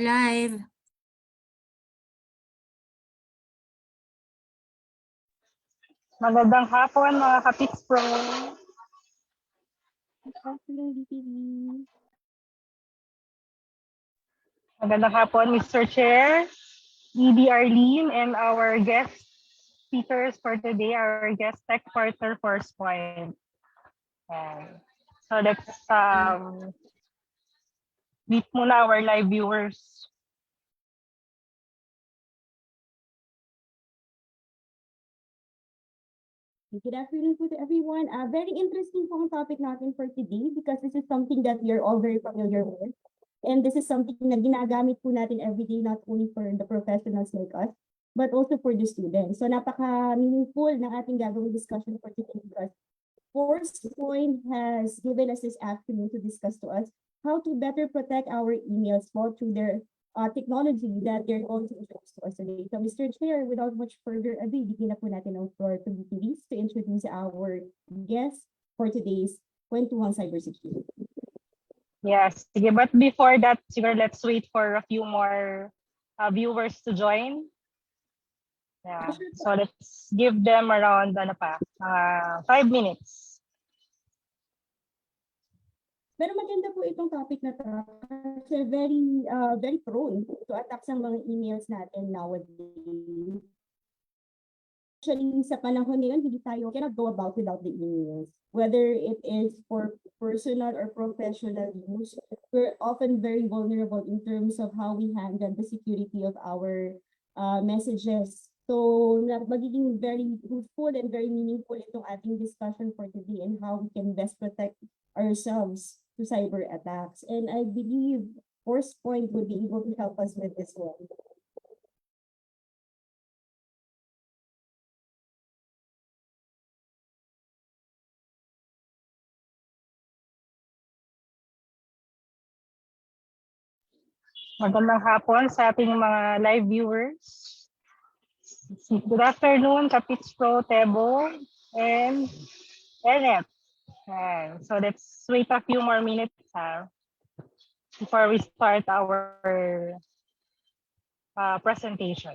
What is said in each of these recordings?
Live. Magandang hapon mga ka-Pits Pro. Magandang hapon Mr. Chair, ED Arlene, and our guest speakers for today, our guest tech partner Forcepoint. So let's meet muna our live viewers. Good afternoon po to everyone. Very interesting po ang topic natin for today because this is something that we are all very familiar with. And this is something na ginagamit po natin every day, not only for the professionals like us, but also for the students. So napaka-meaningful ng ating gagawing discussion for today because Forcepoint has given us this afternoon to discuss to us how to better protect our emails po through their technology that they're going to introduce to us today. So Mr. Chair, without much further ado, bigyan na po natin ang floor to BTVs to introduce our guest for today's Kwentuhang Cybersecurity. Yes, but before that, siguro let's wait for a few more viewers to join. Yeah, so let's give them around 5 minutes. Pero maganda po itong topic na to kasi very prone to attacks ang mga emails natin nowadays. Actually, sa panahon ngayon, hindi tayo cannot go about without the emails. Whether it is for personal or professional use, we're often very vulnerable in terms of how we handle the security of our messages. So, magiging very fruitful and very meaningful itong ating discussion for today and how we can best protect ourselves to cyber attacks. And I believe Forcepoint would be able to help us with this one. Magandang hapon sa ating mga live viewers. Good afternoon, ka-Pits Pro, Tebo, and Enet. So let's wait a few more minutes before we start our presentation.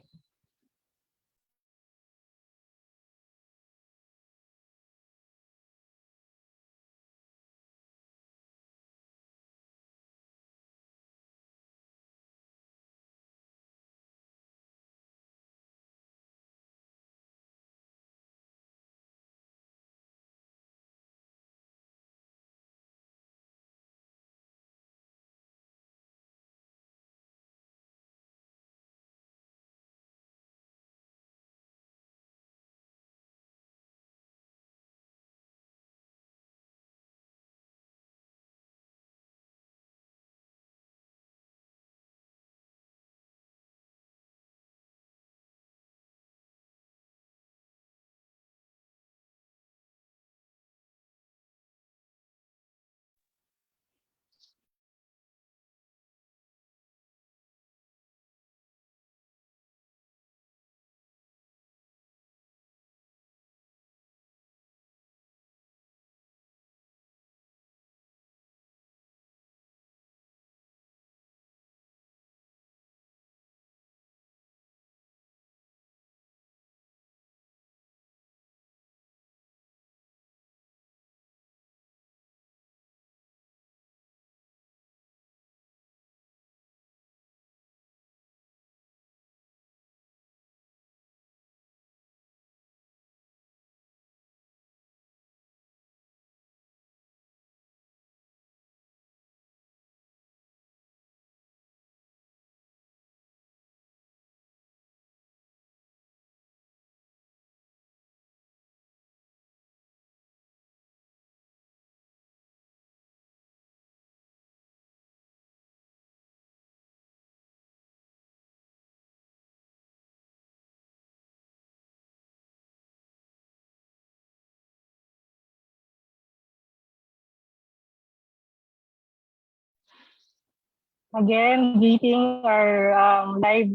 Again, greeting our live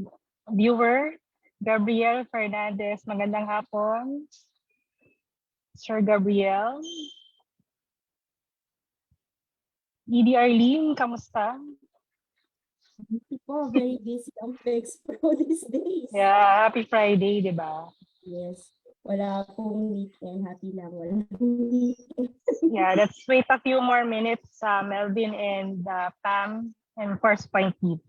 viewer, Gabriel Fernandez. Magandang hapon, Sir Gabriel. ED Arlene, kamusta? People very busy ang Pex Pro these days. Yeah, happy Friday, di ba? Yes. Wala pong weekend. Happy lang. Wala pong weekend. Yeah, let's wait a few more minutes, Melvin and Pam and Forcepoint team,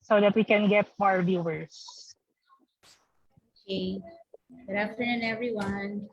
so that we can get more viewers. Okay. Good afternoon, everyone.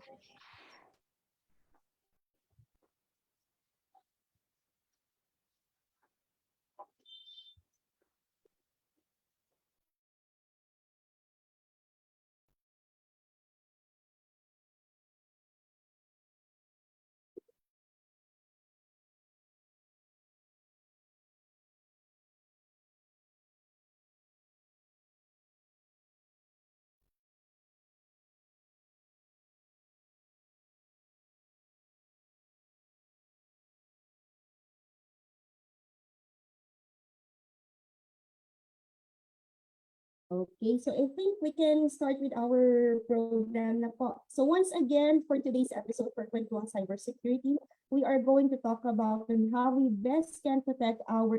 Okay, so I think we can start with our program na po. So once again, for today's episode for Kwentuang Cybersecurity, we are going to talk about on how we best can protect our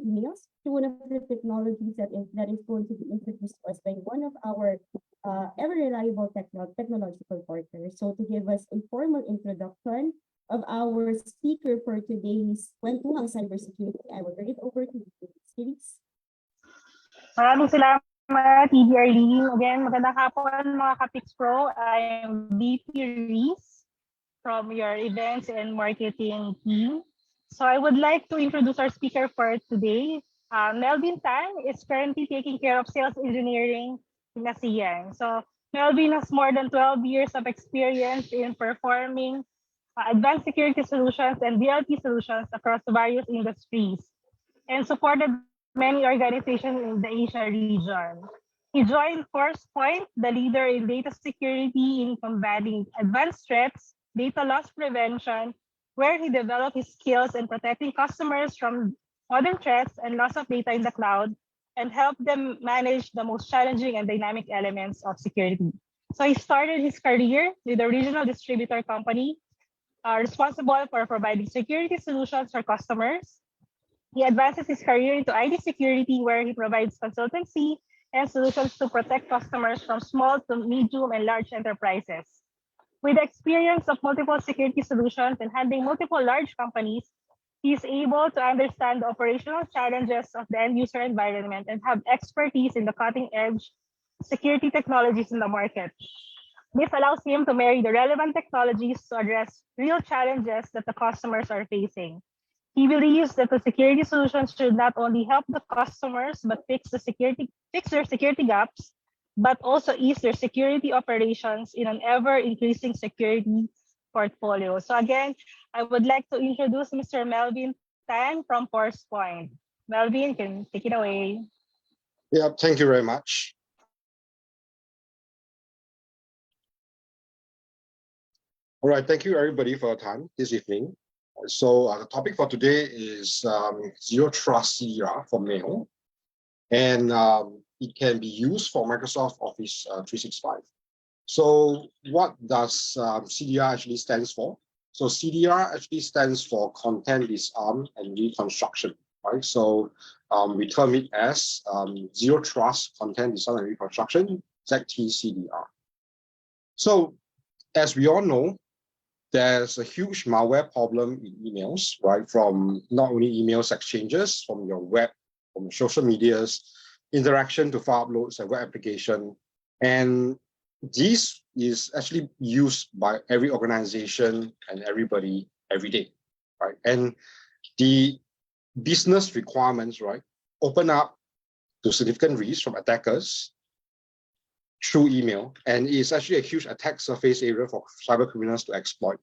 emails through one of the technologies that is going to be introduced to us by one of our ever reliable technological partners. So to give us a formal introduction of our speaker for today's Kwentuang Cybersecurity, I will turn it over to you, please. Maraming salamat, TD Arlene. Again, magandang hapon mga ka-Pix Pro. I'm VP Reese from your events and marketing team. So I would like to introduce our speaker for today. Melvin Tan is currently taking care of sales engineering in ASEAN. So Melvin has more than 12 years of experience in performing advanced security solutions and DLP solutions across various industries, and supported many organizations in the Asia region. He joined Forcepoint, the leader in data security in combating advanced threats, data loss prevention, where he developed his skills in protecting customers from modern threats and loss of data in the cloud, and helped them manage the most challenging and dynamic elements of security. So he started his career with a regional distributor company responsible for providing security solutions for customers. He advances his career into IT security, where he provides consultancy and solutions to protect customers from small to medium and large enterprises. With the experience of multiple security solutions and handling multiple large companies, he is able to understand the operational challenges of the end user environment and have expertise in the cutting edge security technologies in the market. This allows him to marry the relevant technologies to address real challenges that the customers are facing. He believes that the security solutions should not only help the customers but fix their security gaps, but also ease their security operations in an ever-increasing security portfolio. So again, I would like to introduce Mr. Melvin Tan from Forcepoint. Melvin, can take it away. Yeah, thank you very much. All right, thank you everybody for your time this evening. So the topic for today is Zero Trust CDR for mail, and it can be used for Microsoft Office 365. So what does CDR actually stands for? So CDR actually stands for Content Disarm and Reconstruction, right? So we term it as Zero Trust Content Disarm and Reconstruction, ZTCDR. So as we all know, there's a huge malware problem in emails, right? From not only emails exchanges, from your web, from social medias, interaction to file uploads and web application. And this is actually used by every organization and everybody every day, right? And the business requirements, right, open up to significant risks from attackers through email, and it's actually a huge attack surface area for cyber criminals to exploit,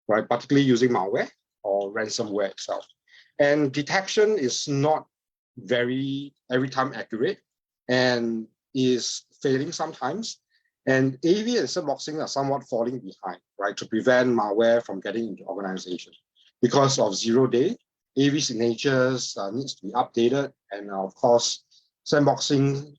right? Particularly using malware or ransomware itself. And detection is not very every time accurate and is failing sometimes. And AV and sandboxing are somewhat falling behind, right, to prevent malware from getting into organizations. Because of 0-day, AV signatures needs to be updated, and of course, sandboxing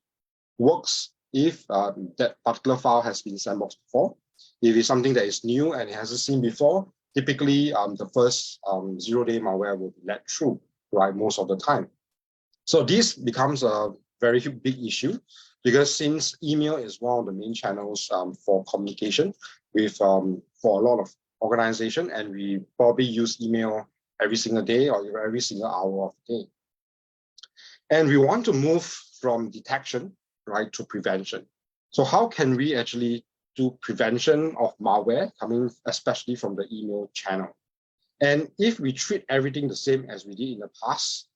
works if that particular file has been sandboxed before. If it's something that is new and it hasn't seen before, typically the first 0-day malware will be let through, right, most of the time. So this becomes a very big issue because since email is one of the main channels for communication with for a lot of organization, and we probably use email every single day or every single hour of the day. And we want to move from detection, right, to prevention. So how can we actually do prevention of malware coming especially from the email channel? And if we treat everything the same as we did in the past,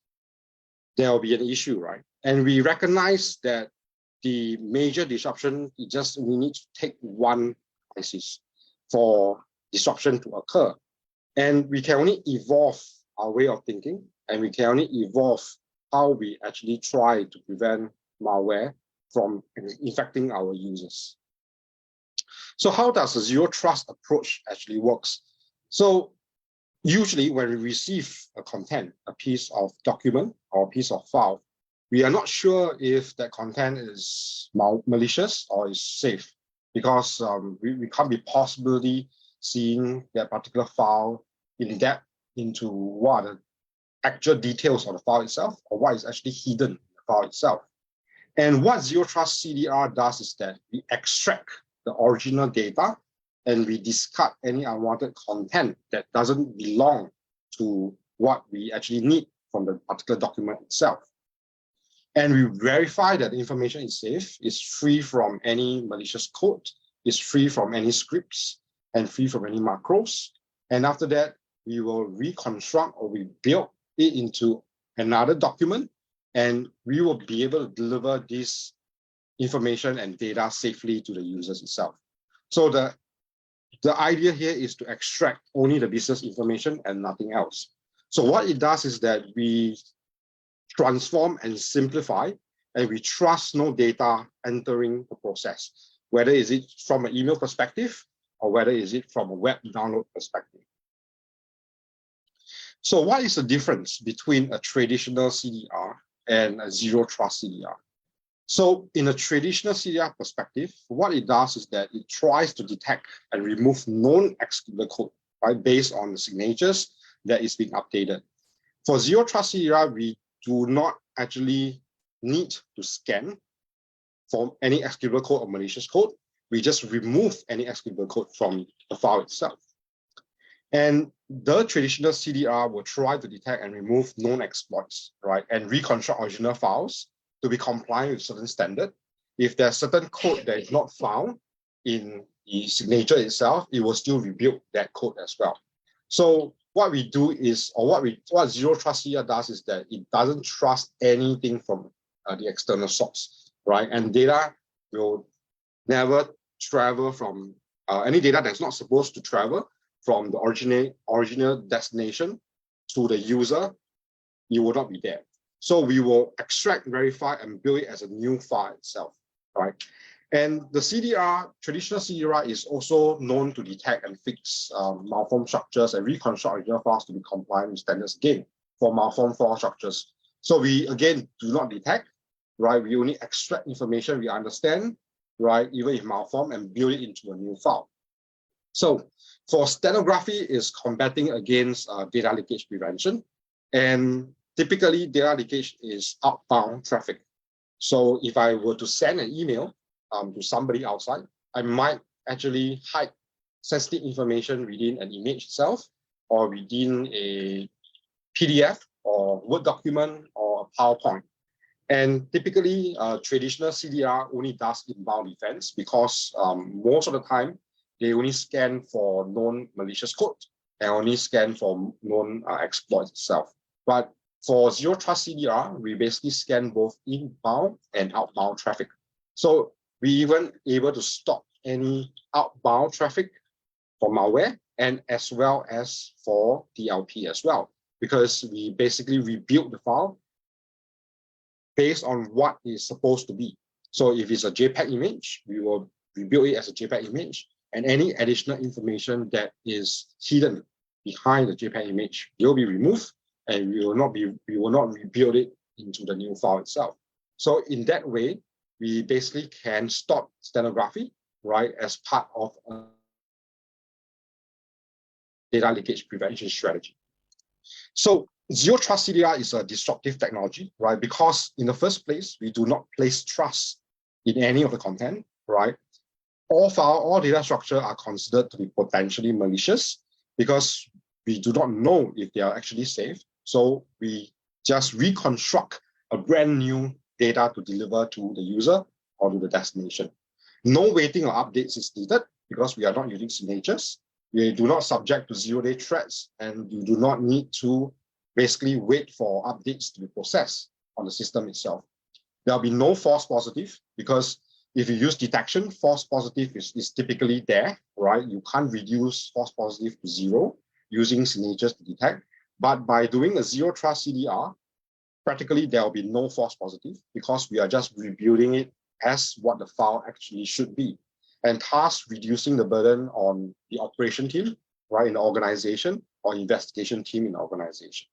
there will be an issue, right? And we recognize that the major disruption, we need to take one crisis for disruption to occur. And we can only evolve our way of thinking, and we can only evolve how we actually try to prevent malware from infecting our users. So how does the zero trust approach actually works? So usually when we receive a content, a piece of document or a piece of file, we are not sure if that content is malicious or is safe, because we can't be possibly seeing that particular file in depth into what are the actual details of the file itself or what is actually hidden in the file itself. And what Zero Trust CDR does is that we extract the original data and we discard any unwanted content that doesn't belong to what we actually need from the particular document itself. And we verify that the information is safe, is free from any malicious code, is free from any scripts, and free from any macros. And after that, we will reconstruct or rebuild it into another document, and we will be able to deliver this information and data safely to the users itself. So the idea here is to extract only the business information and nothing else. So what it does is that we transform and simplify, and we trust no data entering the process, whether is it from an email perspective or whether is it from a web download perspective. So what is the difference between a traditional CDR and a zero trust CDR? So in a traditional CDR perspective, what it does is that it tries to detect and remove known executable code, right, based on the signatures that is being updated. For zero trust CDR, we do not actually need to scan for any executable code or malicious code. We just remove any executable code from the file itself. And the traditional CDR will try to detect and remove known exploits, right, and reconstruct original files to be compliant with certain standard. If there's certain code that is not found in the signature itself, it will still rebuild that code as well. So what we do is, or what Zero Trust CDR does is that it doesn't trust anything from the external source, right? And data will never travel from any data that's not supposed to travel from the original destination to the user. You will not be there. So we will extract, verify, and build it as a new file itself, right? And the CDR, traditional CDR, is also known to detect and fix malformed structures and reconstruct original files to be compliant with standards again for malformed file structures. So we, again, do not detect, right? We only extract information we understand, right, even if malformed, and build it into a new file. So for stenography is combating against data leakage prevention. And typically, data leakage is outbound traffic. So if I were to send an email to somebody outside, I might actually hide sensitive information within an image itself or within a PDF or Word document or a PowerPoint. And typically, traditional CDR only does inbound defense because most of the time, they only scan for known malicious code and only scan for known exploits itself. But for Zero Trust CDR, we basically scan both inbound and outbound traffic. So we even able to stop any outbound traffic for malware and as well as for DLP as well, because we basically rebuild the file based on what is supposed to be. So if it's a JPEG image, we will rebuild it as a JPEG image, and any additional information that is hidden behind the JPEG image will be removed, and we will not rebuild it into the new file itself. So in that way, we basically can stop stenography, right, as part of a data leakage prevention strategy. So Zero Trust CDR is a disruptive technology, right? Because in the first place, we do not place trust in any of the content, right? All data structure are considered to be potentially malicious because we do not know if they are actually safe. So we just reconstruct a brand new data to deliver to the user or to the destination. No waiting or updates is needed because we are not using signatures. We do not subject to zero-day threats, and you do not need to basically wait for updates to be processed on the system itself. There'll be no false positive because if you use detection, false positive is typically there, right? You can't reduce false positive to zero using signatures to detect. But by doing a zero trust CDR, practically there will be no false positive because we are just rebuilding it as what the file actually should be. And thus reducing the burden on the operation team, right, in the organization or investigation team in the organization.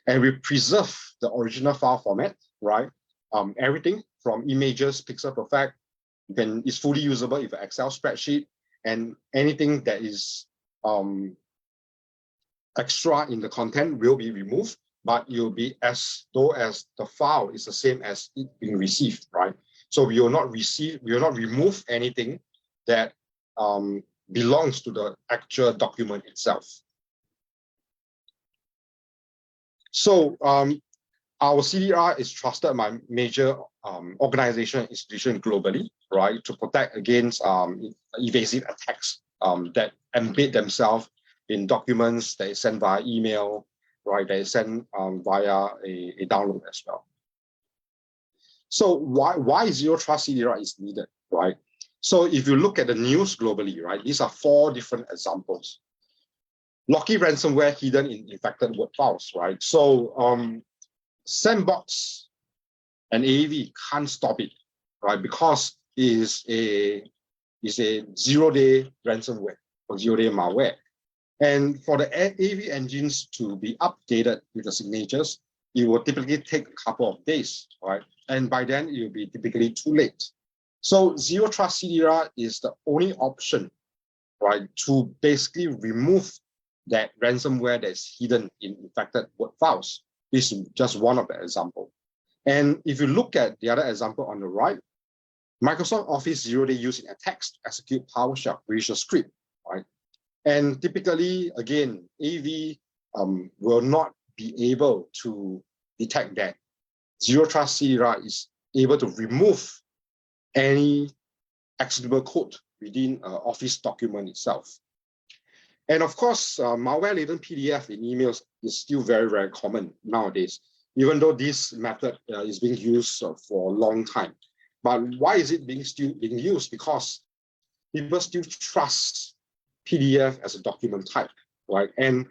And we preserve the original file format, right? Everything from images, pixel perfect, is fully usable if an Excel spreadsheet, and anything that is extra in the content will be removed, but it will be as though as the file is the same as it being received, right? So we will not remove anything that belongs to the actual document itself. So our CDR is trusted by major organization and institutions globally, right, to protect against evasive attacks that embed themselves in documents that is sent via email, right, that is sent via a download as well. So why zero trust CDR is needed, right? So if you look at the news globally, right, these are 4 different examples. Locky ransomware hidden in infected Word files, right? So Sandbox and AV can't stop it, right? Because it is a zero-day ransomware or zero-day malware. And for the AV engines to be updated with the signatures, it will typically take a couple of days, right? And by then it will be typically too late. So zero trust CDR is the only option, right, to basically remove that ransomware that's hidden in infected Word files. This is just one of the examples. And if you look at the other example on the right, Microsoft Office zero-day use in attacks to execute PowerShell visual script, right? And typically, again, AV will not be able to detect that. Zero Trust CDR is able to remove any executable code within an Office document itself. And of course, malware-laden PDF in emails is still very, very common nowadays, even though this method is being used for a long time. But why is it still being used? Because people still trust PDF as a document type, right? And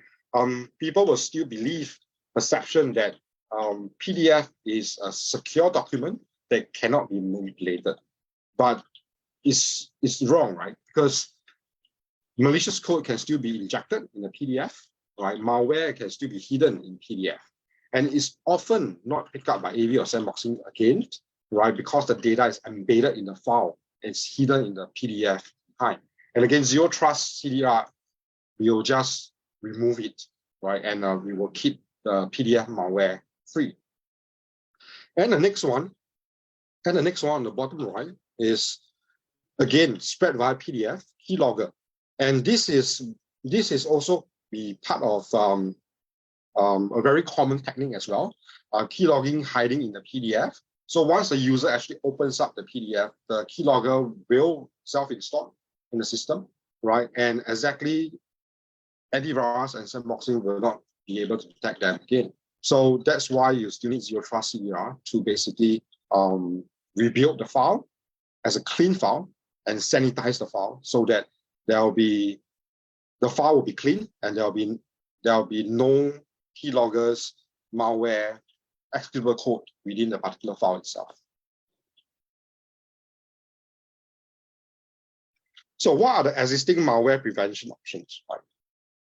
people will still believe perception that PDF is a secure document that cannot be manipulated. But it's wrong, right? Because malicious code can still be injected in a PDF, right? Malware can still be hidden in PDF. And it's often not picked up by AV or sandboxing again, right? Because the data is embedded in the file. It's hidden in the PDF behind. And again, zero trust CDR, we will just remove it, right? And we will keep the PDF malware free. And the next one on the bottom right is, again, spread via PDF, keylogger. And this is also be part of a very common technique as well, keylogging hiding in the PDF. So once the user actually opens up the PDF, the keylogger will self-install in the system, right? And exactly antivirus and sandboxing will not be able to detect them again. So that's why you still need zero trust CDR to basically rebuild the file as a clean file and sanitize the file so that the file will be clean and there'll be no keyloggers, malware, executable code within the particular file itself. So what are the existing malware prevention options, right?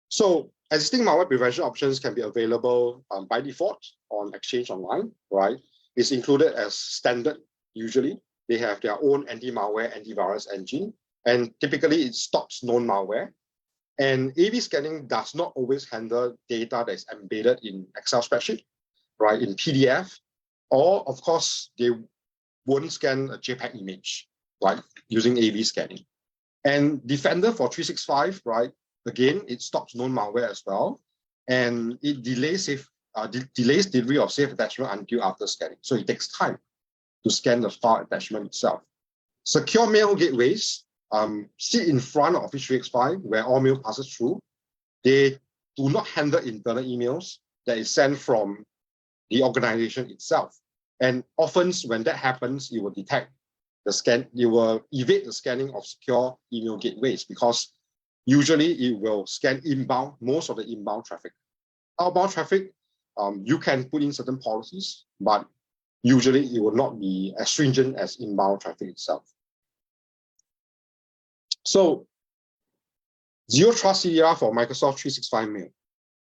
So existing malware prevention options can be available by default on Exchange Online, right? It's included as standard usually. They have their own anti-malware, antivirus engine, and typically it stops known malware. And A/B scanning does not always handle data that is embedded in Excel spreadsheet, right, in PDF, or of course, they won't scan a JPEG image, right, using A/B scanning. And Defender for 365, right, again, it stops known malware as well, and it delays delivery of safe attachment until after scanning. So it takes time to scan the file attachment itself. Secure mail gateways sit in front of Office 365 where all mail passes through. They do not handle internal emails that is sent from the organization itself. And often when that happens, it will detect the scan, it will evade the scanning of secure email gateways because usually it will scan inbound, most of the inbound traffic. Outbound traffic, you can put in certain policies, but usually it will not be as stringent as inbound traffic itself. So Zero Trust CDR for Microsoft 365 Mail.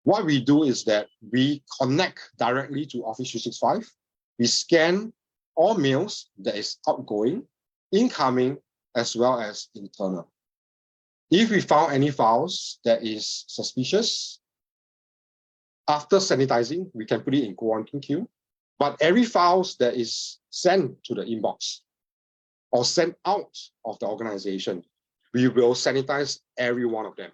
What we do is that we connect directly to Office 365. We scan all mails that is outgoing, incoming, as well as internal. If we found any files that is suspicious, after sanitizing, we can put it in quarantine queue. But every files that is sent to the inbox or sent out of the organization, we will sanitize every one of them.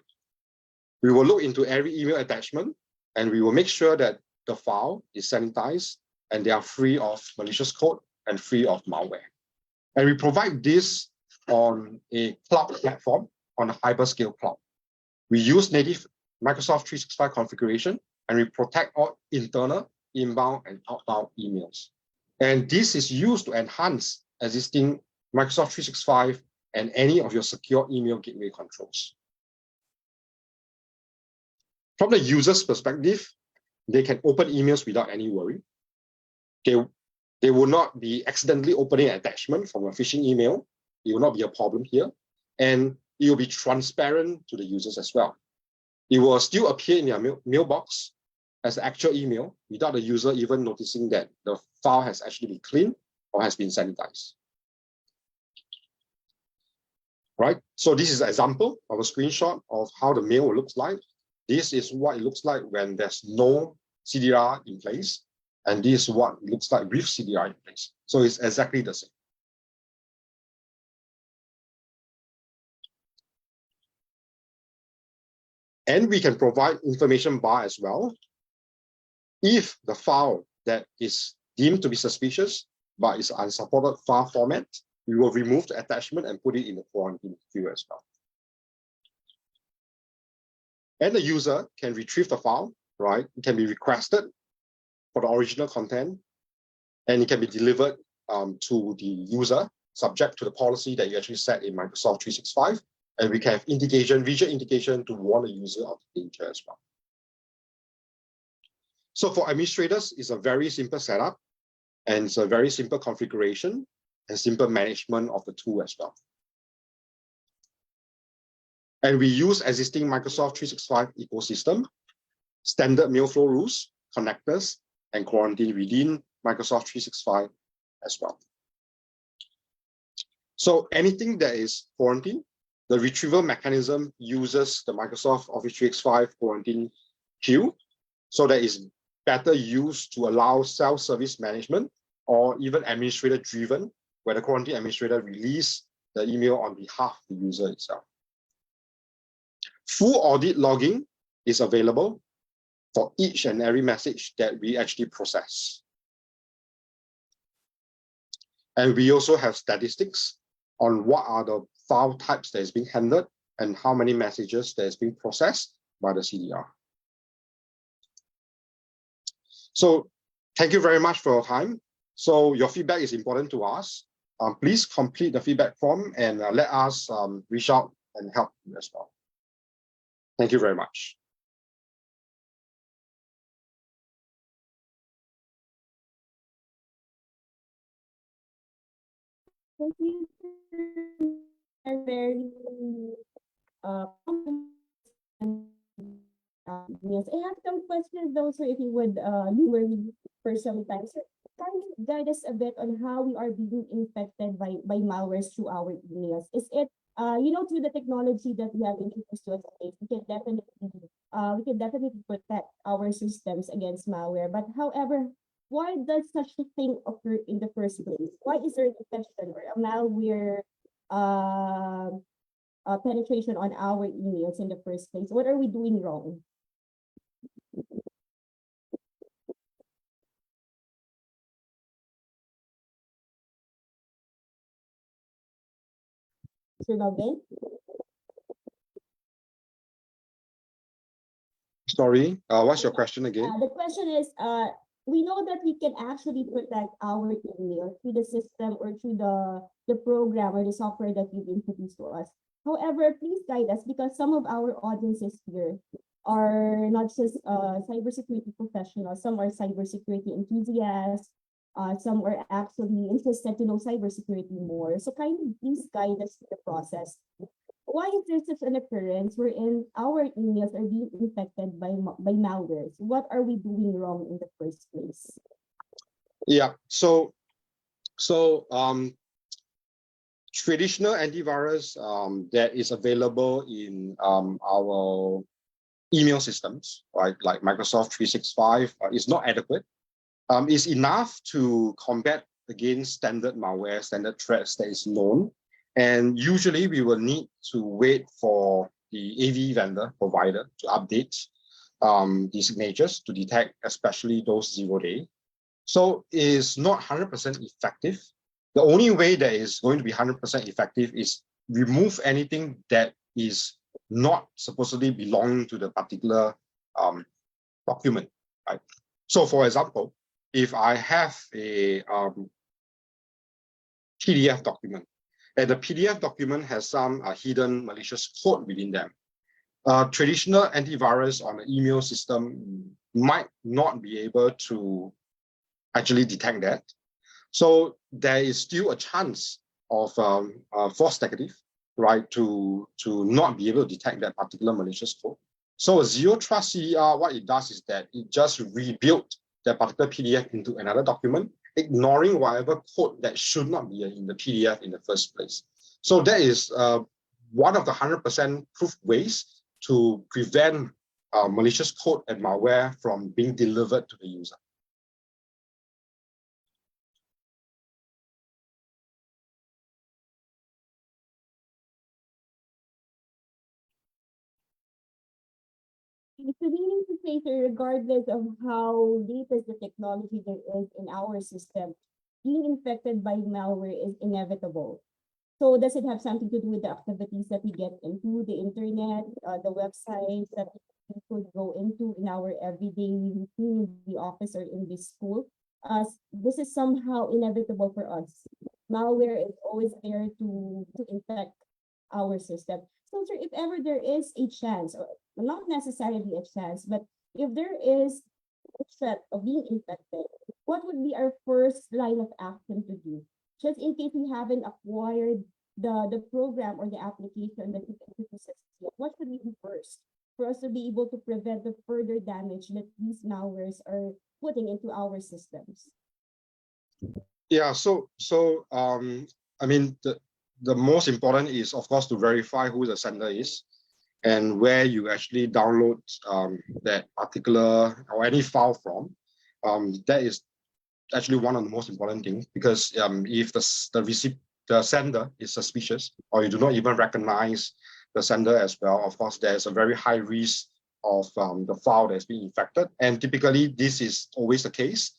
We will look into every email attachment and we will make sure that the file is sanitized and they are free of malicious code and free of malware. And we provide this on a cloud platform, on a hyperscale cloud. We use native Microsoft 365 configuration and we protect all internal, inbound, and outbound emails. And this is used to enhance existing Microsoft 365 and any of your secure email gateway controls. From the user's perspective, they can open emails without any worry. They will not be accidentally opening an attachment from a phishing email. It will not be a problem here. And it will be transparent to the users as well. It will still appear in their mailbox as an actual email without the user even noticing that the file has actually been cleaned or has been sanitized. Right? So this is an example of a screenshot of how the mail looks like. This is what it looks like when there's no CDR in place. And this is what it looks like with CDR in place. So it's exactly the same. And we can provide information bar as well. If the file that is deemed to be suspicious, but is unsupported file format, we will remove the attachment and put it in the quarantine queue as well. And the user can retrieve the file, right? It can be requested for the original content, and it can be delivered to the user, subject to the policy that you actually set in Microsoft 365. And we can have indication, visual indication to warn the user of the danger as well. So for administrators, it's a very simple setup, and it's a very simple configuration and simple management of the tool as well. And we use existing Microsoft 365 ecosystem, standard mail flow rules, connectors, and quarantine within Microsoft 365 as well. So anything that is quarantine, the retrieval mechanism uses the Microsoft Office 365 quarantine queue, so that is better used to allow self-service management or even administrator-driven, where the quarantine administrator release the email on behalf of the user itself. Full audit logging is available for each and every message that we actually process. And we also have statistics on what are the file types that is being handled and how many messages that is being processed by the CDR. So thank you very much for your time. So your feedback is important to us. Please complete the feedback form and let us reach out and help you as well. Thank you very much. Thank you. Very yes, I have some questions though, so if you would humor me for some time, sir. kindly guide us a bit on how we are being infected by malwares through our emails? Is it through the technology that we have introduced to us today, we can definitely protect our systems against malware. But however, why does such a thing occur in the first place? Why is there an infection or a malware penetration on our emails in the first place? What are we doing wrong? Sir Logan? Sorry, what's your question again? The question is, we know that we can actually protect our email through the system or through the program or the software that you've introduced to us. However, please guide us because some of our audiences here are not just cybersecurity professionals, some are cybersecurity enthusiasts, some are actually interested to know cybersecurity more. So kindly please guide us through the process. Why is there such an occurrence wherein our emails are being infected by malwares? What are we doing wrong in the first place? Yeah, traditional antivirus that is available in our email systems, right, like Microsoft 365, is not adequate. It's enough to combat against standard malware, standard threats that is known. And usually we will need to wait for the AV vendor provider to update the signatures to detect especially those 0-day. So it's not 100% effective. The only way that is going to be 100% effective is remove anything that is not supposedly belonging to the particular document, right? So for example, if I have a PDF document, and the PDF document has some hidden malicious code within them, traditional antivirus on the email system might not be able to actually detect that. So there is still a chance of false negative, right, to not be able to detect that particular malicious code. So a Zero Trust CDR, what it does is that it just rebuilt that particular PDF into another document, ignoring whatever code that should not be in the PDF in the first place. So that is one of the 100% proof ways to prevent malicious code and malware from being delivered to the user. So meaning to say, sir, regardless of how latest the technology there is in our system, being infected by malware is inevitable. So does it have something to do with the activities that we get into the internet, the websites that we could go into in our everyday routine in the office or in the school? This is somehow inevitable for us. Malware is always there to infect our system. So, sir, if ever there is a chance, or not necessarily a chance, but if there is a threat of being infected, what would be our first line of action to do? Just in case we haven't acquired the program or the application that you can introduce us yet, what should we do first for us to be able to prevent the further damage that these malwares are putting into our systems? Yeah, I mean, the most important is, of course, to verify who the sender is and where you actually download that particular or any file from. That is actually one of the most important things, because if the sender is suspicious, or you do not even recognize the sender as well, of course, there's a very high risk of the file that's being infected. And typically, this is always the case.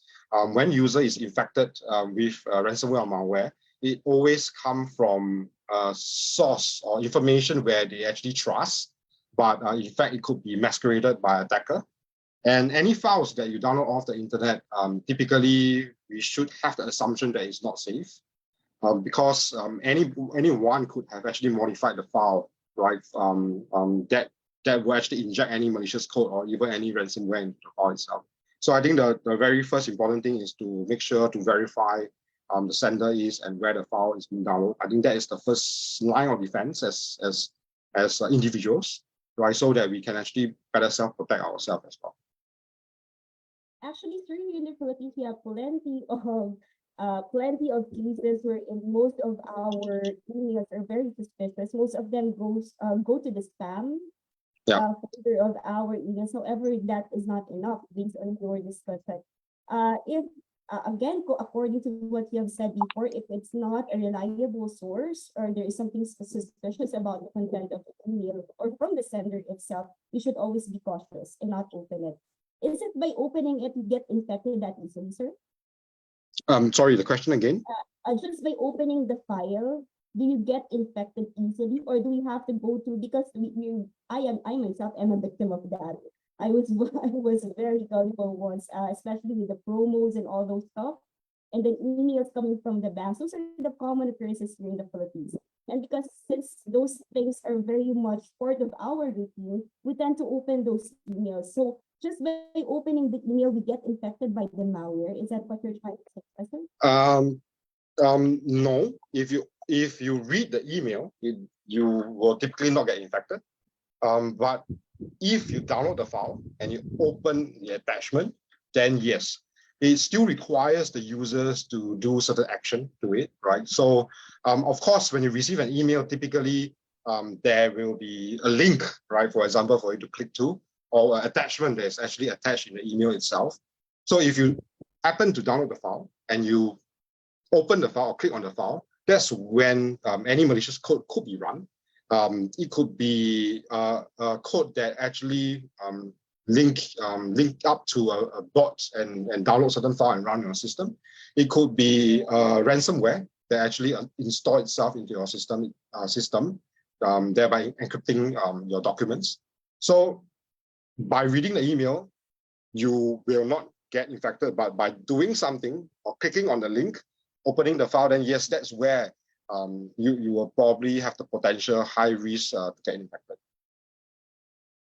When user is infected with ransomware or malware, it always comes from a source or information where they actually trust, but in fact, it could be masqueraded by attacker. And any files that you download off the internet, typically we should have the assumption that it's not safe, because anyone could have actually modified the file, right? That will actually inject any malicious code or even any ransomware into the file itself. So I think the very first important thing is to make sure to verify the sender is and where the file is being downloaded. I think that is the first line of defense as individuals, right? So that we can actually better self-protect ourselves as well. Actually, sir, here in the Philippines, we have plenty of cases where in most of our emails are very suspicious. Most of them go to the spam Yeah. folder of our emails. However, that is not enough based on your discussion. If again, according to what you have said before, if it's not a reliable source or there is something suspicious about the content of the email or from the sender itself, you should always be cautious and not open it. Is it by opening it you get infected that easily, sir? Sorry, the question again. Just by opening the file, do you get infected easily, or do we have to go to, because I myself am a victim of that. I was I was very gullible once, especially with the promos and all those stuff, and then emails coming from the banks. Those are the common occurrences here in the Philippines. And because since those things are very much part of our routine, we tend to open those emails. So just by opening the email, we get infected by the malware. Is that what you're trying to say, Professor? No. If you read the email, you will typically not get infected. But if you download the file and you open the attachment, then yes, it still requires the users to do certain action to it, right? So, of course, when you receive an email, typically there will be a link, right? For example, for you to click to, or an attachment that's actually attached in the email itself. So if you happen to download the file and you open the file or click on the file, that's when any malicious code could be run. It could be a code that actually link up to a bot and download certain file and run your system. It could be ransomware that actually install itself into your system, thereby encrypting your documents. So by reading the email, you will not get infected, but by doing something or clicking on the link, opening the file, then yes, that's where you will probably have the potential high risk to get infected.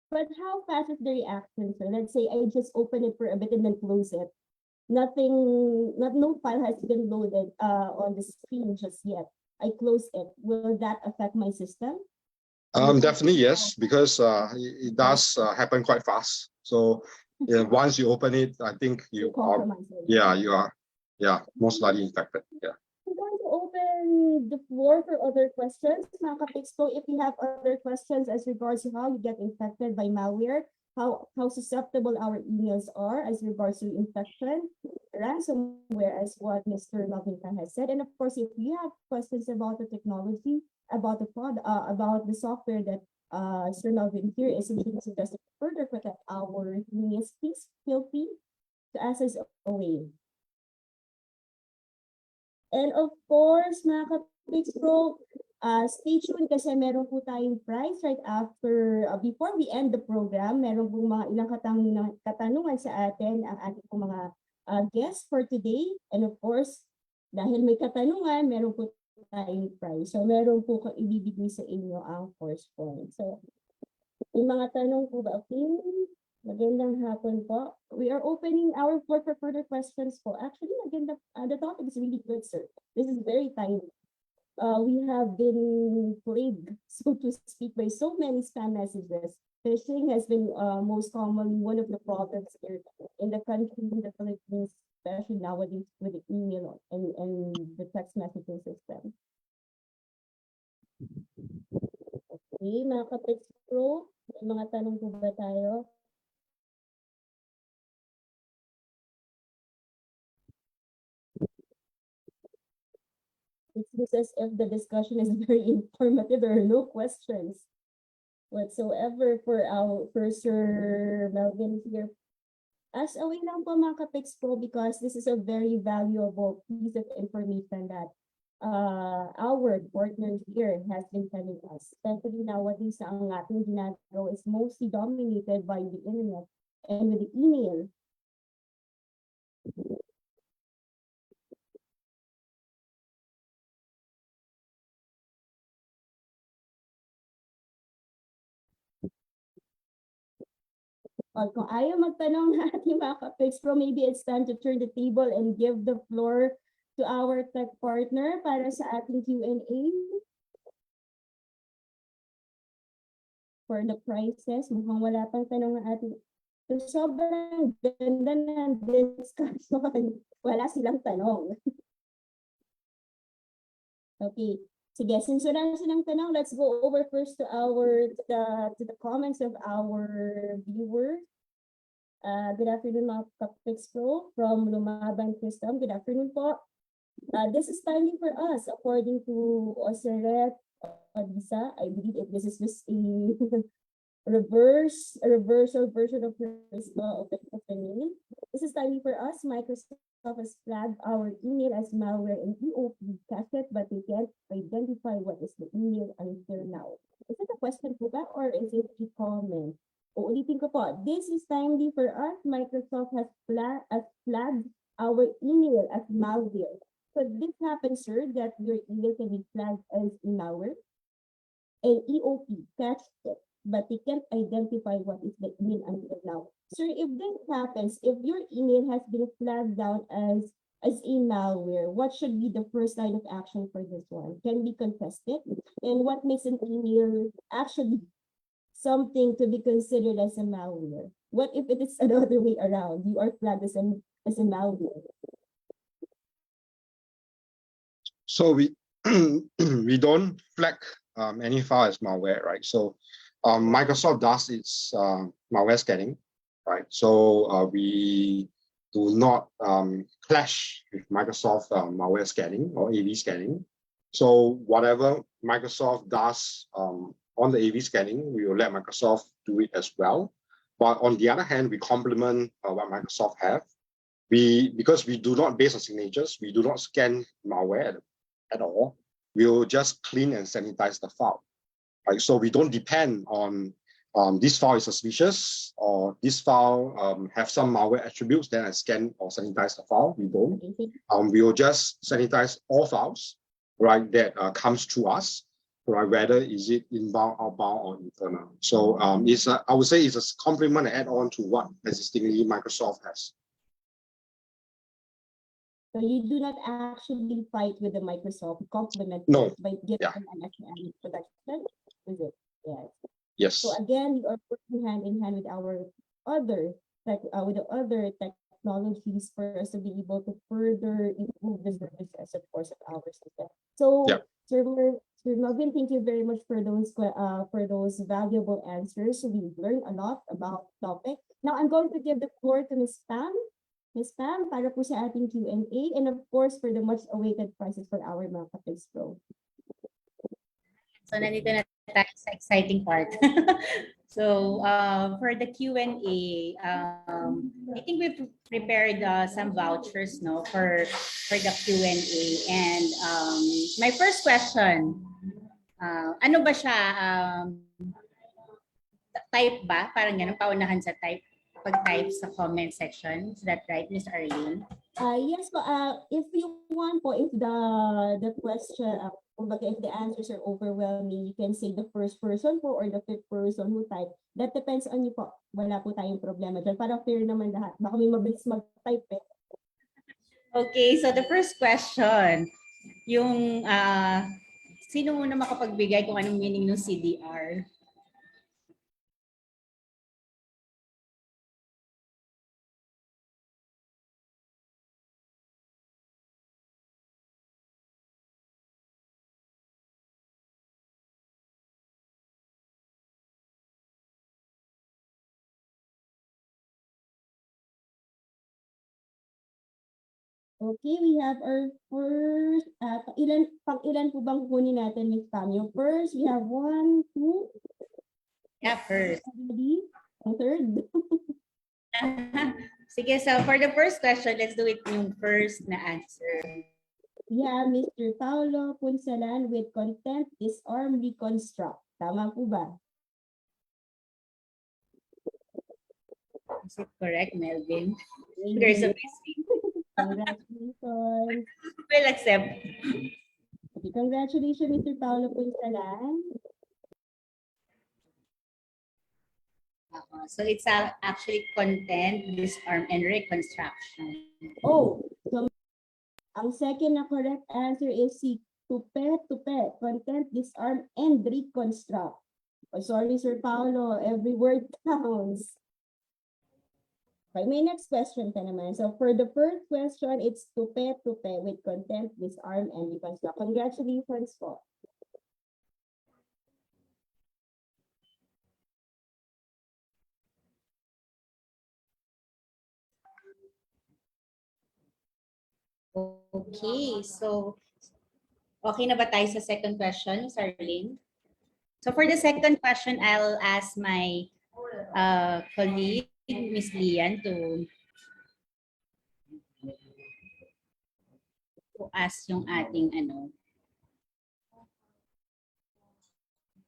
But how fast is the reaction? So let's say I just open it for a bit and then close it. No file has been loaded on the screen just yet. I close it. Will that affect my system? Definitely yes, because it does happen quite fast. So once you open it, I think you are, most likely infected. Yeah. I'm going to open the floor for other questions. Mga ka-Pix ko, if you have other questions as regards to how you get infected by malware, how susceptible our emails are as regards to infection, ransomware, as what Mr. Melvin has said. And of course, if you have questions about the technology, about the product, about the software that Sir Melvin here is introducing us to further protect our emails, please feel free to ask us away. And of course, mga ka-Pix Pro, stay tuned kasi meron po tayong prize right after, before we end the program, meron po mga ilang katanungan sa atin ang ating po mga guests for today. And of course, dahil may katanungan, meron po tayong prize. So meron po kang ibibigay sa inyo ang first point. So, yung mga tanong po ba? Okay. Magandang hapon po. We are opening our floor for further questions po. Actually, maganda, the topic is really good, sir. This is very timely. We have been plagued, so to speak, by so many spam messages. Phishing has been most commonly one of the problems here in the country, in the Philippines, especially nowadays with the email and the text messaging system. Okay, mga ka-Pix Pro, may mga tanong po ba tayo? It seems as if the discussion is very informative. There are no questions whatsoever for Sir Melvin here. As away lang po mga ka-Pix Pro, because this is a very valuable piece of information that our partner here has been telling us. Especially nowadays ang ating ginagawa is mostly dominated by the internet and with the email. Kung ayaw magtanong na ating mga ka-Pix Pro, maybe it's time to turn the table and give the floor to our tech partner para sa ating Q&A. For the prices, mukhang wala pang tanong ng ating So, sobrang ganda ng discussion. Wala silang tanong. Okay. Sige, since wala silang tanong, let's go over first to the comments of our viewers. Good afternoon, mga Kapix Pro from Lumaban Custom. Good afternoon po. This is timely for us, according to Oseret Odisa. I believe this is just a reversal version of the name. This is timely for us. Microsoft has flagged our email as malware and EOP cassette, but they can't identify what is the email until now. Is it a question po ba or is it a comment? Uulitin ko po, this is timely for us. Microsoft has flagged our email as malware. So this happens, sir, that your email can be flagged as malware and EOP catched it, but they can't identify what is the email until now. Sir, if this happens, if your email has been flagged down as a malware, what should be the first line of action for this one? Can we contest it? And what makes an email actually something to be considered as a malware? What if it is another way around? You are flagged as a malware. So we we don't flag any file as malware, right? So Microsoft does its malware scanning, right? So we do not clash with Microsoft malware scanning or AV scanning. So whatever Microsoft does on the AV scanning, we will let Microsoft do it as well. But on the other hand, we complement what Microsoft have. Because we do not base on signatures, we do not scan malware at all. We'll just clean and sanitize the file. Right? So we don't depend on this file is suspicious or this file have some malware attributes, then I scan or sanitize the file. We don't. We will just sanitize all files, right, that comes to us, right, whether is it inbound, outbound, or internal. So I would say it's a complement and add-on to what existingly Microsoft has. So you do not actually fight with the Microsoft complement No. by giving them an extra protection, is it? Yes. Yes. So again, we are working hand in hand with our other technologies for us to be able to further improve the services, of course, of our system. So, Sir Melvin, thank you very much for those valuable answers. We learned a lot about the topic. Now I'm going to give the floor to Ms. Pam. Ms. Pam, para po sa ating Q&A, and of course, for the much-awaited prizes for our mga Kapix Pro. So, nandito na tayo sa exciting part. So, for the Q&A, I think we've prepared some vouchers, no, for the Q&A. And my first question, ano ba siya? Type ba? Parang ganun, paunahan sa type. Pag-type sa comment section. Is that right, Ms. Arlene? Yes, if you want po, if the question, if the answers are overwhelming, you can say the first person po or the fifth person who type. That depends on you po. Wala po tayong problema dyan. Para fair naman lahat. Baka may mabilis mag-type eh. Okay, so the first question, yung sino muna makapagbigay kung anong meaning ng CDR? Okay, we have our first, pang-ilan po bang kunin natin, Ms. Pam? Yung first, we have 1, 2. Yeah, first. Ready? Ang third. Sige, so for the first question, let's do it yung first na answer. We have Mr. Paulo Punsalan with content disarm reconstruct. Tama po ba? Is it correct, Melvin? There's a missing. Congratulations. We'll accept. Okay, congratulations, Mr. Paulo Punsalan. So it's actually content, disarm, and reconstruction. Oh, so ang second na correct answer is si tupe, content, disarm, and reconstruct. Oh, sorry, Sir Paulo, every word counts. Okay, my next question pa naman. So for the first question, it's tupe with content, disarm, and deconstruct. Congratulations po. Okay, so okay na ba tayo sa second question, Ms. Arlene? So for the second question, I'll ask my colleague, Ms. Lian, to ask yung ating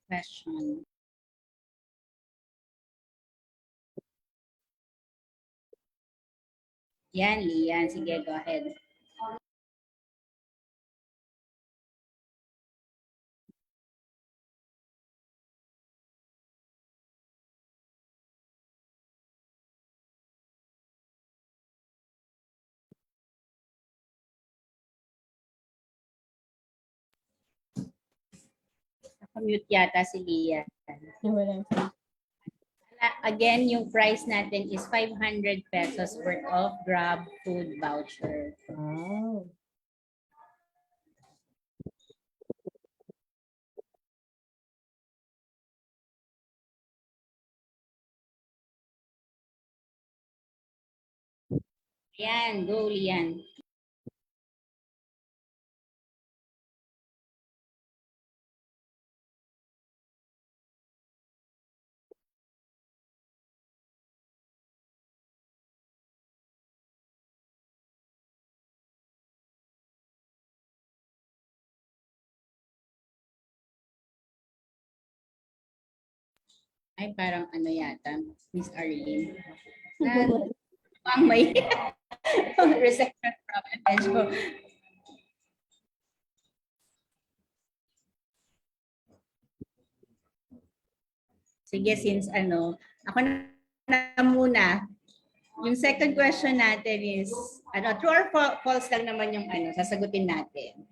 question. Yan, Lian. Sige, go ahead. Mute yata si Lian. Nawala siya. Again, yung price natin is 500 pesos worth of Grab food voucher. Wow. Yan, go Lian. Ay, parang yata, Miss Arlene. Ang may reception problem. Medyo. Sige, since ako na muna. Yung second question natin is, true or false lang naman yung sasagutin natin.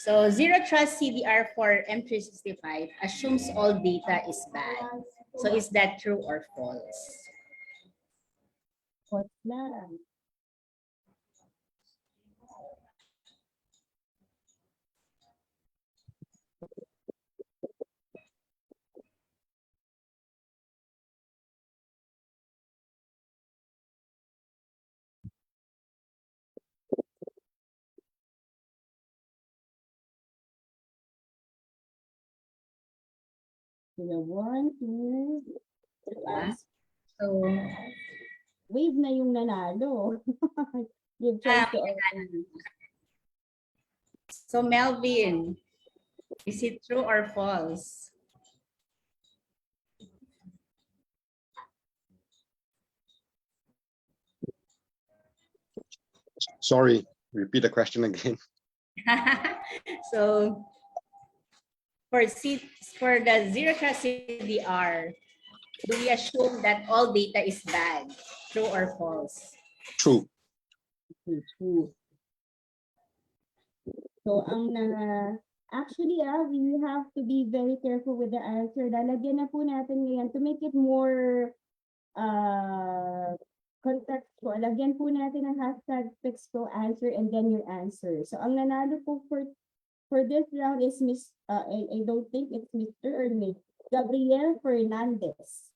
So, zero trust CDR for M365 assumes all data is bad. So, is that true or false? False lang. Sige, 1, 2, 3. So, Wave na yung nanalo. Give chance to all. so Melvin, is it true or false? Sorry, repeat the question again. So, for the zero trust CDR, do we assume that all data is bad? True or false? True. True. So, actually, we have to be very careful with the answer. Lalagyan na po natin ngayon to make it more contextual. Lagyan po natin ang hashtag #PixPro answer and then your answer. So, ang nanalo po for this round is I don't think it's Mr. or Miss Gabriel Fernandez.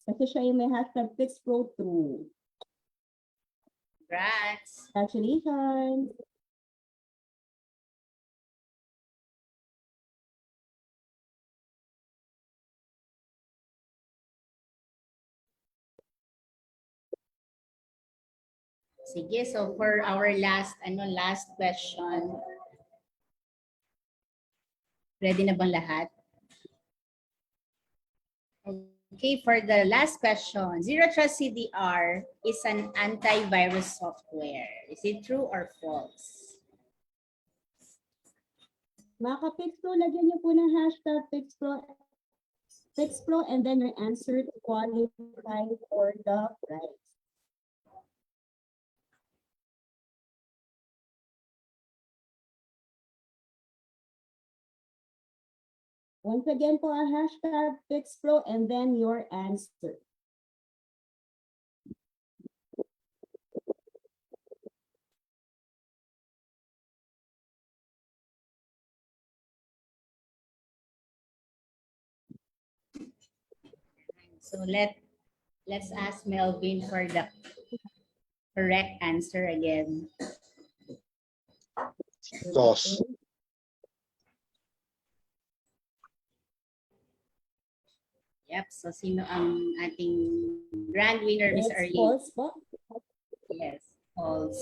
Kasi siya yung may hashtag #PixPro true. Congrats. Congratulations. Sige, so for our last question. Ready na bang lahat? Okay, for the last question, Zero Trust CDR is an antivirus software. Is it true or false? Mga ka-PixPro, lagyan niyo po ng hashtag #PixPro and then your answer to qualify for the prize. Once again po ang hashtag #PixPro and then your answer. So let's ask Melvin for the correct answer again. Sauce. Yep. So sino ang ating grand winner, Miss It's Arlene? false po. Yes, false.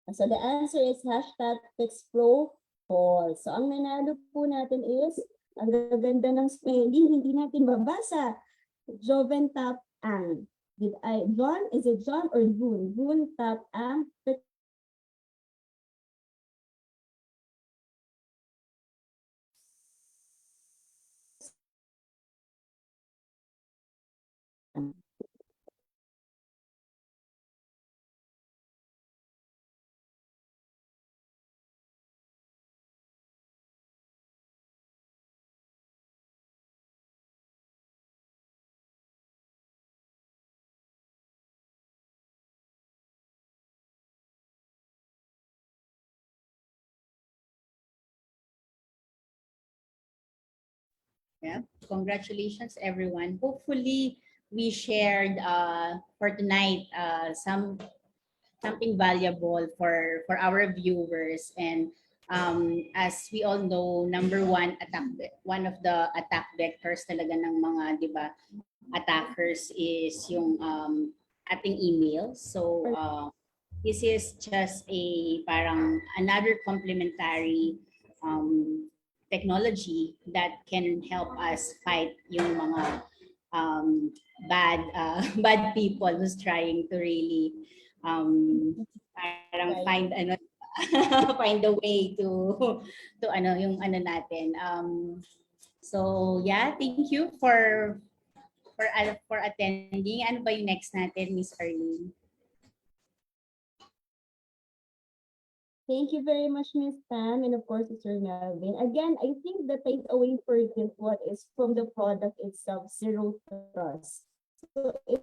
So the answer is hashtag FixPro false. So ang nanalo po natin is, ang gaganda ng spelling, hindi natin mabasa. Joven Tap Ang. John? Is it John or June? June Tap Ang. Yeah. Congratulations, everyone. Hopefully, we shared for tonight something valuable for our viewers. And as we all know, one of the attack vectors talaga ng mga, di ba, attackers is yung ating email. So this is just a parang another complementary technology that can help us fight yung mga bad people who's trying to really parang find a way to yung natin. So yeah, thank you for attending. Ano ba yung next natin, Miss Arlene? Thank you very much, Ms. Pam, and of course, Sir Melvin. Again, I think the takeaway for this one is from the product itself, zero trust. So if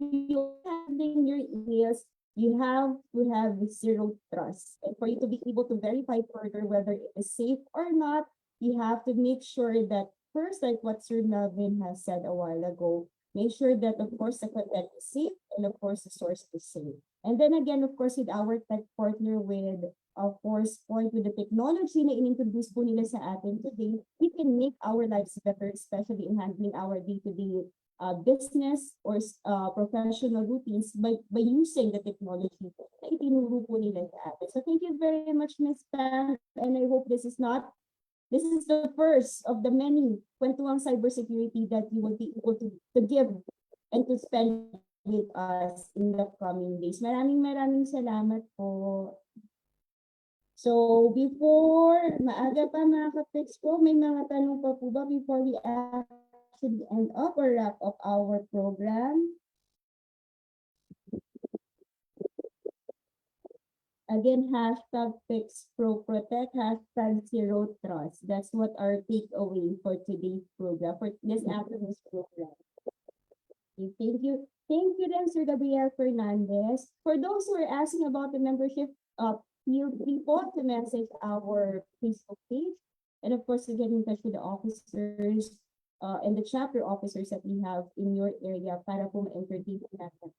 you're handling your emails, you have to have zero trust. And for you to be able to verify further whether it is safe or not, you have to make sure that first, like what Sir Melvin has said a while ago, make sure that, of course, the content is safe and, of course, the source is safe. And then again, of course, with our tech partner with ForcePoint, with the technology na inintroduce po nila sa atin today, we can make our lives better, especially in handling our day-to-day business or professional routines by using the technology na itinuro po nila sa atin. So thank you very much, Ms. Pam, and I hope this is the first of the many kwentuhang cybersecurity that you will be able to give and to spend with us in the coming days. Maraming salamat po. So before maaga pa mga ka-text po, may mga tanong pa po ba before we actually end up or wrap up our program? Again, hashtag FixProProtect, hashtag Zero Trust. That's what our takeaway for today's program, for this afternoon's program. Okay, thank you. Thank you then, Sir Gabriel Fernandez. For those who are asking about the membership, feel free po to message our Facebook page. And of course, to get in touch with the officers and the chapter officers that we have in your area para po ma-entertain natin.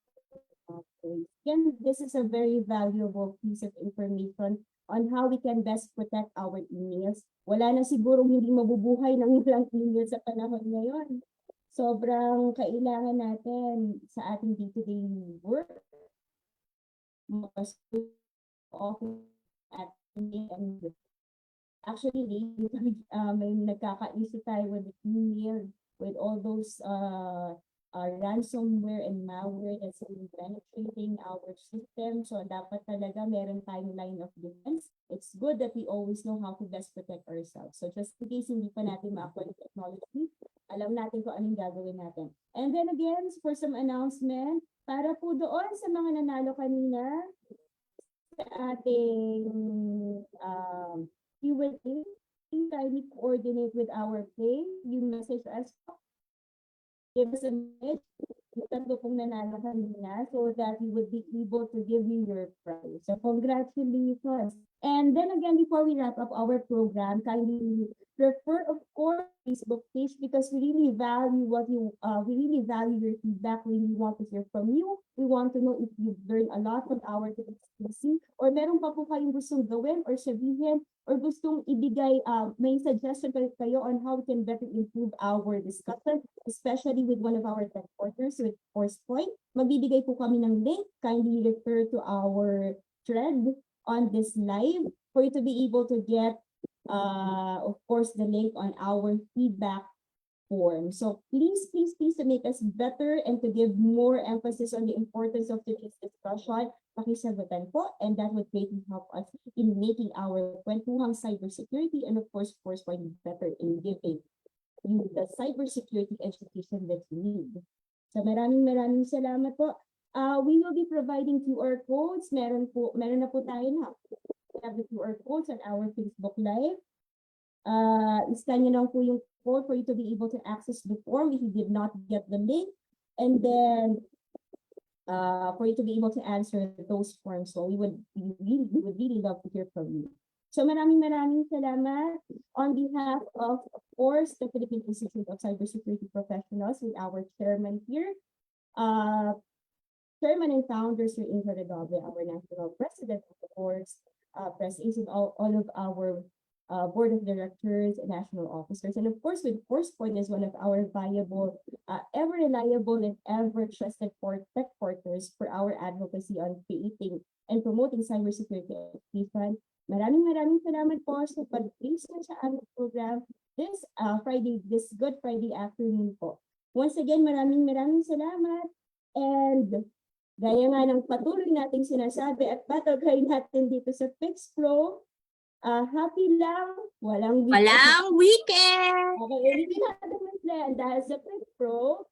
Again, this is a very valuable piece of information on how we can best protect our emails. Wala na siguro hindi mabubuhay ng ilang email sa panahon ngayon. Sobrang kailangan natin sa ating day-to-day work. Actually, may nagkaka-issue tayo with the email, with all those ransomware and malware that's penetrating our system. So dapat talaga meron tayong line of defense. It's good that we always know how to best protect ourselves. So just in case hindi pa natin ma-apply the technology, alam natin kung anong gagawin natin. And then again, for some announcement, para po doon sa mga nanalo kanina sa ating Q&A, kindly coordinate with our page. You message us, give us a message, yung tatlo pong nanalo kanina, so that we would be able to give you your prize. So congratulations. And then again, before we wrap up our program, kindly refer, of course, Facebook page because we really value we really value your feedback. We really want to hear from you. We want to know if you've learned a lot from our TC or meron pa po kayong gustong gawin or sabihin or gustong ibigay, may suggestion kayo on how we can better improve our discussion, especially with one of our tech partners with Forcepoint. Magbibigay po kami ng link. Kindly refer to our thread on this live for you to be able to get, of course, the link on our feedback form. So please, please, please, to make us better and to give more emphasis on the importance of today's discussion, pakisagutan po, and that would greatly help us in making our kwentuhang cybersecurity and of course, Forcepoint better in giving you the cybersecurity education that you need. So maraming salamat po. We will be providing QR codes. Meron na po tayo na. We have the QR codes on our Facebook Live. I-scan nyo lang po yung code for you to be able to access the form if you did not get the link. And then, for you to be able to answer those forms. So we would really love to hear from you. So maraming salamat on behalf of course, the Philippine Institute of Cybersecurity Professionals with our chairman here. Chairman and founder, Sir 𝐸𝐴, our national president, of course, president, all of our board of directors and national officers. And of course, with Forcepoint is one of our valuable, ever reliable and ever trusted tech partners for our advocacy on creating and promoting cybersecurity education. Maraming salamat po sa pag-place sa aming program this Friday, this Good Friday afternoon po. Once again, maraming salamat. And gaya nga ng patuloy nating sinasabi at patagay natin dito sa Fix Pro, happy lang, walang weekend. Walang weekend! Okay, ulitin natin mas dahil sa Fix Pro,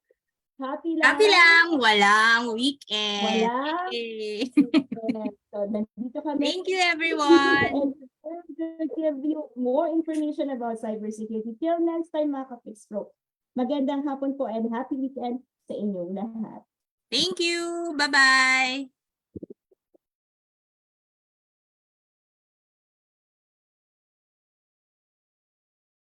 happy lang, walang weekend. Walang Yay. weekend. So, nandito kami. Thank you, everyone. And to give you more information about cybersecurity. Till next time, mga ka-Fix Pro. Magandang hapon po and happy weekend sa inyong lahat. Thank you. Bye-bye.